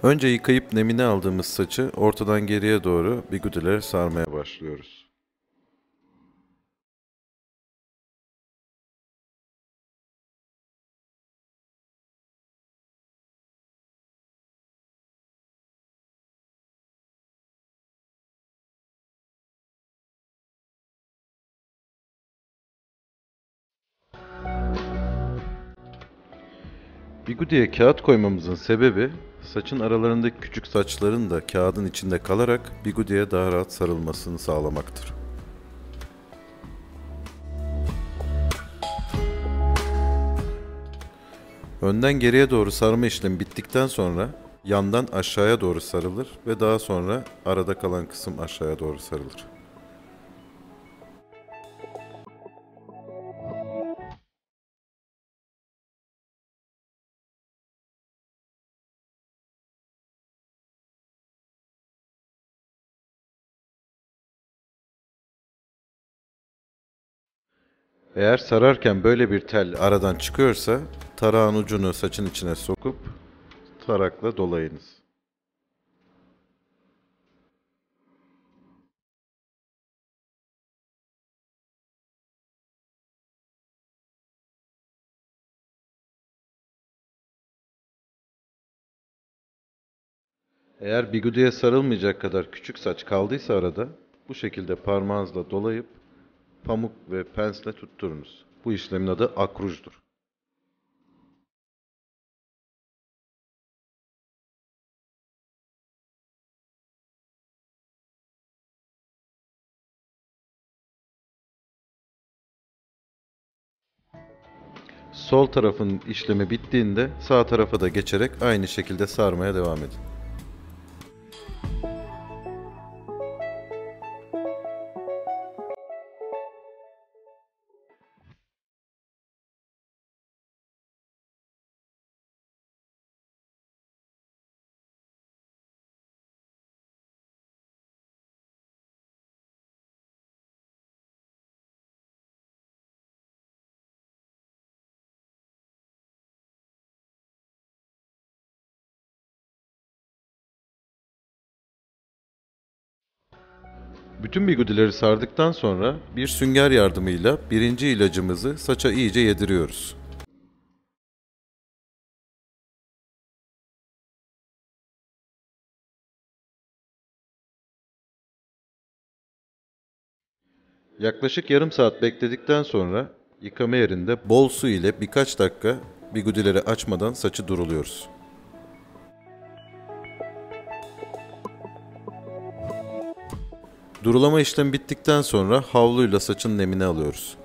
Önce yıkayıp nemini aldığımız saçı ortadan geriye doğru bigudiler sarmaya başlıyoruz. Bigudiye kağıt koymamızın sebebi saçın aralarındaki küçük saçların da kağıdın içinde kalarak bigudiye daha rahat sarılmasını sağlamaktır. Önden geriye doğru sarma işlemi bittikten sonra yandan aşağıya doğru sarılır ve daha sonra arada kalan kısım aşağıya doğru sarılır. Eğer sararken böyle bir tel aradan çıkıyorsa tarağın ucunu saçın içine sokup tarakla dolayınız. Eğer bigudiye sarılmayacak kadar küçük saç kaldıysa arada bu şekilde parmağınızla dolayıp pamuk ve pensle tutturunuz. Bu işlemin adı akrujdur. Sol tarafın işlemi bittiğinde sağ tarafa da geçerek aynı şekilde sarmaya devam edin. Bütün bigudileri sardıktan sonra bir sünger yardımıyla birinci ilacımızı saça iyice yediriyoruz. Yaklaşık yarım saat bekledikten sonra yıkama yerinde bol su ile birkaç dakika bigudileri açmadan saçı duruluyoruz. Durulama işlemi bittikten sonra havluyla saçın nemini alıyoruz.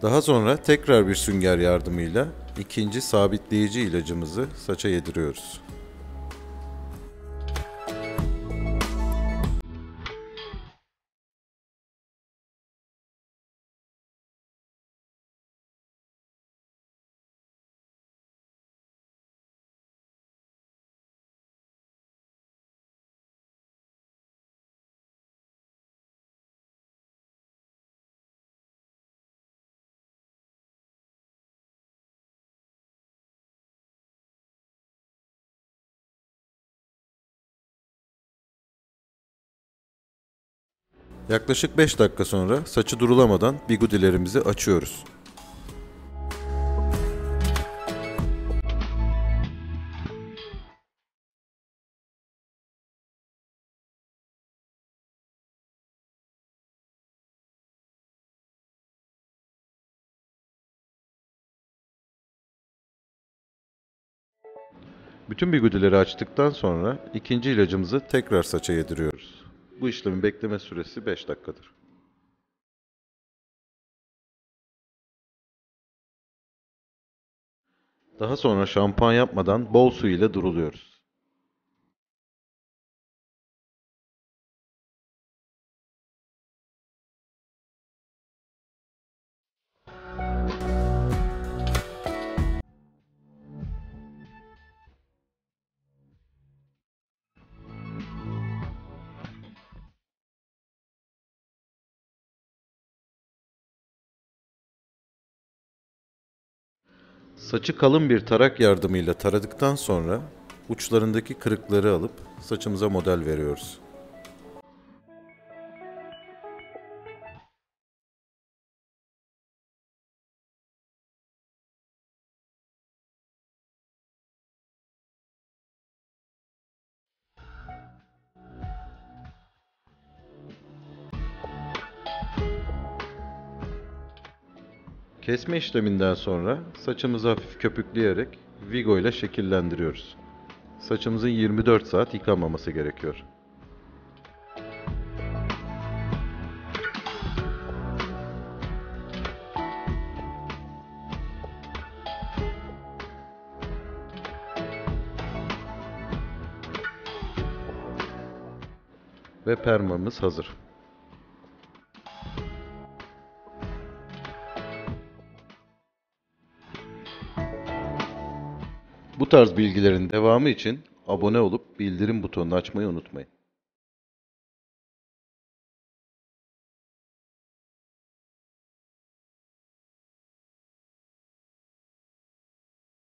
Daha sonra tekrar bir sünger yardımıyla ikinci sabitleyici ilacımızı saça yediriyoruz. Yaklaşık 5 dakika sonra saçı durulamadan bigudilerimizi açıyoruz. Bütün bigudileri açtıktan sonra ikinci ilacımızı tekrar saça yediriyoruz. Bu işlemin bekleme süresi 5 dakikadır. Daha sonra şampuan yapmadan bol su ile duruluyoruz. Saçı kalın bir tarak yardımıyla taradıktan sonra uçlarındaki kırıkları alıp saçımıza model veriyoruz. Kesme işleminden sonra saçımızı hafif köpükleyerek Vigo ile şekillendiriyoruz. Saçımızın 24 saat yıkanmaması gerekiyor. Ve permamız hazır. Bu tarz bilgilerin devamı için abone olup bildirim butonunu açmayı unutmayın.